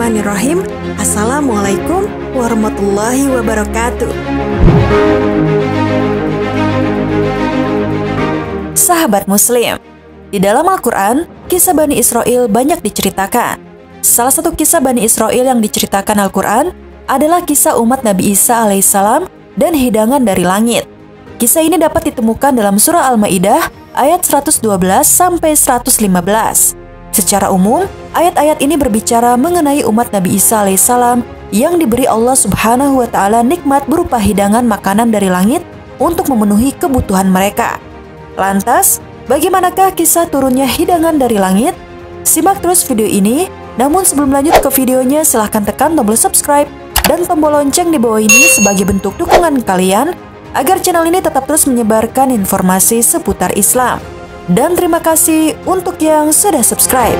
Bismillahirrahmanirrahim. Assalamualaikum warahmatullahi wabarakatuh. Sahabat Muslim, di dalam Al-Quran, kisah Bani Israel banyak diceritakan. Salah satu kisah Bani Israel yang diceritakan Al-Quran adalah kisah umat Nabi Isa alaihissalam dan hidangan dari langit. Kisah ini dapat ditemukan dalam surah Al-Maidah ayat 112-115. Secara umum, ayat-ayat ini berbicara mengenai umat Nabi Isa alaihissalam yang diberi Allah Subhanahu wa Ta'ala nikmat berupa hidangan makanan dari langit untuk memenuhi kebutuhan mereka. Lantas, bagaimanakah kisah turunnya hidangan dari langit? Simak terus video ini, namun sebelum lanjut ke videonya silahkan tekan tombol subscribe dan tombol lonceng di bawah ini sebagai bentuk dukungan kalian agar channel ini tetap terus menyebarkan informasi seputar Islam. Dan terima kasih untuk yang sudah subscribe.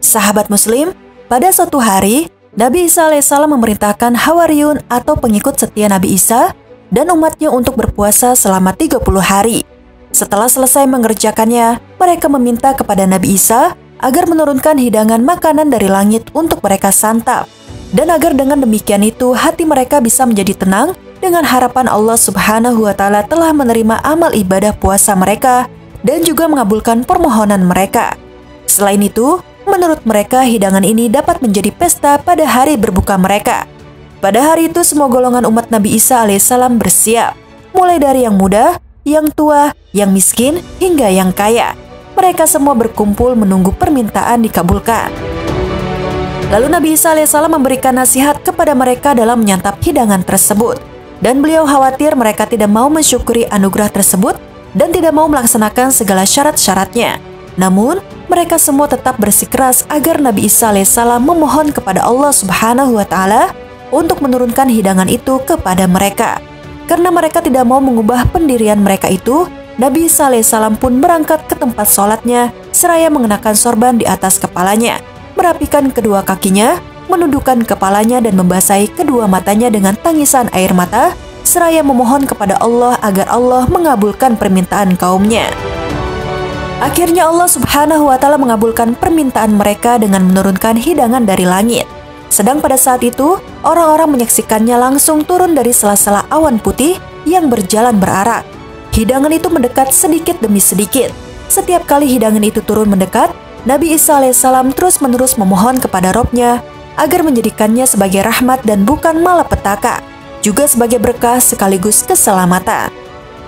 Sahabat Muslim, pada suatu hari, Nabi Isa alaihissalam memerintahkan Hawariyun atau pengikut setia Nabi Isa dan umatnya untuk berpuasa selama 30 hari. Setelah selesai mengerjakannya, mereka meminta kepada Nabi Isa agar menurunkan hidangan makanan dari langit untuk mereka santap. Dan agar dengan demikian itu hati mereka bisa menjadi tenang dengan harapan Allah Subhanahu wa Ta'ala telah menerima amal ibadah puasa mereka dan juga mengabulkan permohonan mereka. Selain itu, menurut mereka hidangan ini dapat menjadi pesta pada hari berbuka mereka. Pada hari itu semua golongan umat Nabi Isa alaihissalam bersiap, mulai dari yang muda, yang tua, yang miskin, hingga yang kaya. Mereka semua berkumpul menunggu permintaan dikabulkan. Lalu Nabi Isa alaihissalam memberikan nasihat kepada mereka dalam menyantap hidangan tersebut. Dan beliau khawatir mereka tidak mau mensyukuri anugerah tersebut dan tidak mau melaksanakan segala syarat-syaratnya. Namun, mereka semua tetap bersikeras agar Nabi Isa alaihissalam memohon kepada Allah Subhanahu wa Ta'ala untuk menurunkan hidangan itu kepada mereka. Karena mereka tidak mau mengubah pendirian mereka itu, Nabi Isa alaihissalam pun berangkat ke tempat sholatnya seraya mengenakan sorban di atas kepalanya, merapikan kedua kakinya, menundukkan kepalanya dan membasahi kedua matanya dengan tangisan air mata, seraya memohon kepada Allah agar Allah mengabulkan permintaan kaumnya. Akhirnya Allah Subhanahu wa Ta'ala mengabulkan permintaan mereka dengan menurunkan hidangan dari langit. Sedang pada saat itu, orang-orang menyaksikannya langsung turun dari sela-sela awan putih yang berjalan berarak. Hidangan itu mendekat sedikit demi sedikit. Setiap kali hidangan itu turun mendekat, Nabi Isa alaihissalam terus-menerus memohon kepada Robnya agar menjadikannya sebagai rahmat dan bukan malapetaka, juga sebagai berkah sekaligus keselamatan.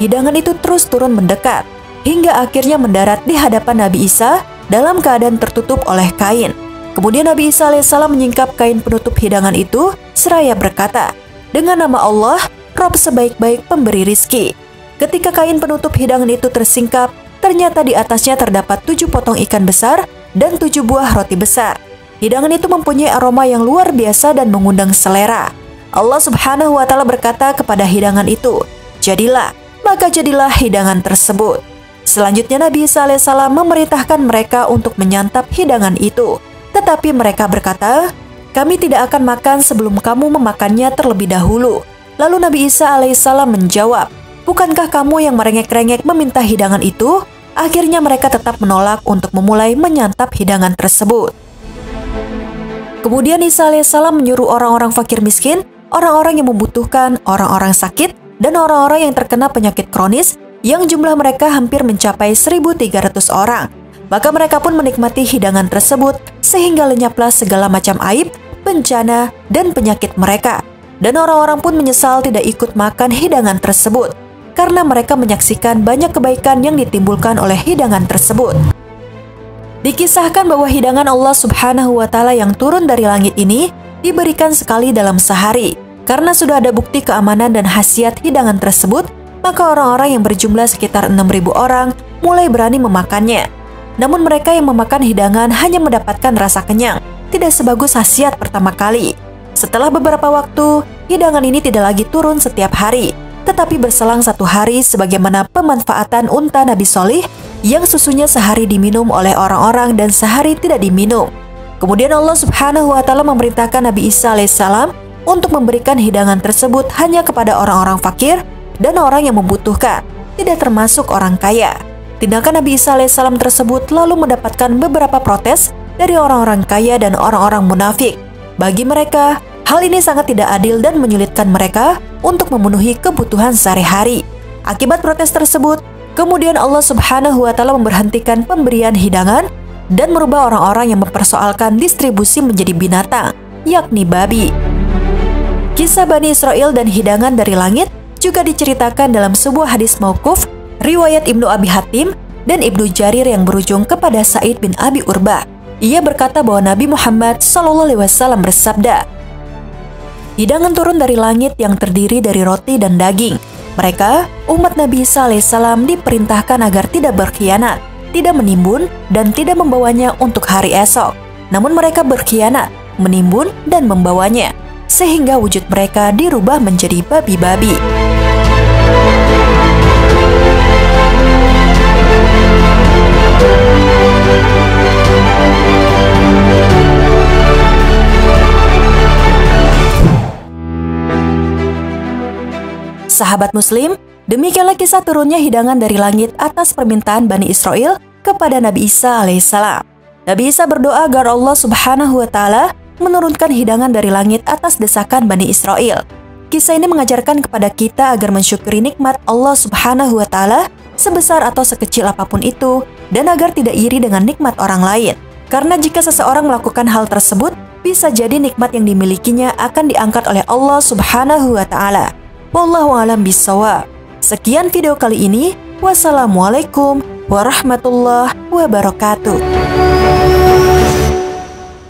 Hidangan itu terus turun mendekat, hingga akhirnya mendarat di hadapan Nabi Isa dalam keadaan tertutup oleh kain. Kemudian Nabi Isa alaihissalam menyingkap kain penutup hidangan itu, seraya berkata, "Dengan nama Allah, Rob sebaik-baik pemberi rizki." Ketika kain penutup hidangan itu tersingkap, ternyata di atasnya terdapat 7 potong ikan besar dan 7 buah roti besar. Hidangan itu mempunyai aroma yang luar biasa dan mengundang selera. Allah Subhanahu wa Ta'ala berkata kepada hidangan itu, "Jadilah," maka jadilah hidangan tersebut. Selanjutnya Nabi Isa alaihissalam memerintahkan mereka untuk menyantap hidangan itu. Tetapi mereka berkata, "Kami tidak akan makan sebelum kamu memakannya terlebih dahulu." Lalu Nabi Isa alaihissalam menjawab, "Bukankah kamu yang merengek-rengek meminta hidangan itu?" Akhirnya mereka tetap menolak untuk memulai menyantap hidangan tersebut. Kemudian Isa alaihissalam menyuruh orang-orang fakir miskin, orang-orang yang membutuhkan, orang-orang sakit, dan orang-orang yang terkena penyakit kronis yang jumlah mereka hampir mencapai 1.300 orang. Maka mereka pun menikmati hidangan tersebut sehingga lenyaplah segala macam aib, bencana, dan penyakit mereka. Dan orang-orang pun menyesal tidak ikut makan hidangan tersebut, karena mereka menyaksikan banyak kebaikan yang ditimbulkan oleh hidangan tersebut. Dikisahkan bahwa hidangan Allah Subhanahu wa Ta'ala yang turun dari langit ini diberikan sekali dalam sehari. Karena sudah ada bukti keamanan dan khasiat hidangan tersebut, maka orang-orang yang berjumlah sekitar 6.000 orang mulai berani memakannya. Namun mereka yang memakan hidangan hanya mendapatkan rasa kenyang, tidak sebagus khasiat pertama kali. Setelah beberapa waktu, hidangan ini tidak lagi turun setiap hari, tetapi berselang 1 hari sebagaimana pemanfaatan unta Nabi Solih yang susunya sehari diminum oleh orang-orang dan sehari tidak diminum. Kemudian Allah Subhanahu wa Ta'ala memerintahkan Nabi Isa alaihissalam untuk memberikan hidangan tersebut hanya kepada orang-orang fakir dan orang yang membutuhkan, tidak termasuk orang kaya. Tindakan Nabi Isa alaihissalam tersebut lalu mendapatkan beberapa protes dari orang-orang kaya dan orang-orang munafik. Bagi mereka, hal ini sangat tidak adil dan menyulitkan mereka untuk memenuhi kebutuhan sehari-hari. Akibat protes tersebut, kemudian Allah Subhanahu wa Ta'ala memberhentikan pemberian hidangan dan merubah orang-orang yang mempersoalkan distribusi menjadi binatang, yakni babi. Kisah Bani Israel dan hidangan dari langit juga diceritakan dalam sebuah hadis mauquf riwayat Ibnu Abi Hatim dan Ibnu Jarir yang berujung kepada Sa'id bin Abi Urbah. Ia berkata bahwa Nabi Muhammad SAW bersabda, "Hidangan turun dari langit yang terdiri dari roti dan daging. Mereka, umat Nabi Isa alaihissalam, diperintahkan agar tidak berkhianat, tidak menimbun, dan tidak membawanya untuk hari esok. Namun mereka berkhianat, menimbun, dan membawanya, sehingga wujud mereka dirubah menjadi babi-babi." Sahabat Muslim, demikianlah kisah turunnya hidangan dari langit atas permintaan Bani Israel kepada Nabi Isa alaihissalam. Nabi Isa berdoa agar Allah Subhanahu wa Ta'ala menurunkan hidangan dari langit atas desakan Bani Israel. Kisah ini mengajarkan kepada kita agar mensyukuri nikmat Allah Subhanahu wa Ta'ala sebesar atau sekecil apapun itu, dan agar tidak iri dengan nikmat orang lain. Karena jika seseorang melakukan hal tersebut, bisa jadi nikmat yang dimilikinya akan diangkat oleh Allah Subhanahu wa Ta'ala. Wallahu a'lam bishawab. Sekian video kali ini. Wassalamualaikum warahmatullahi wabarakatuh.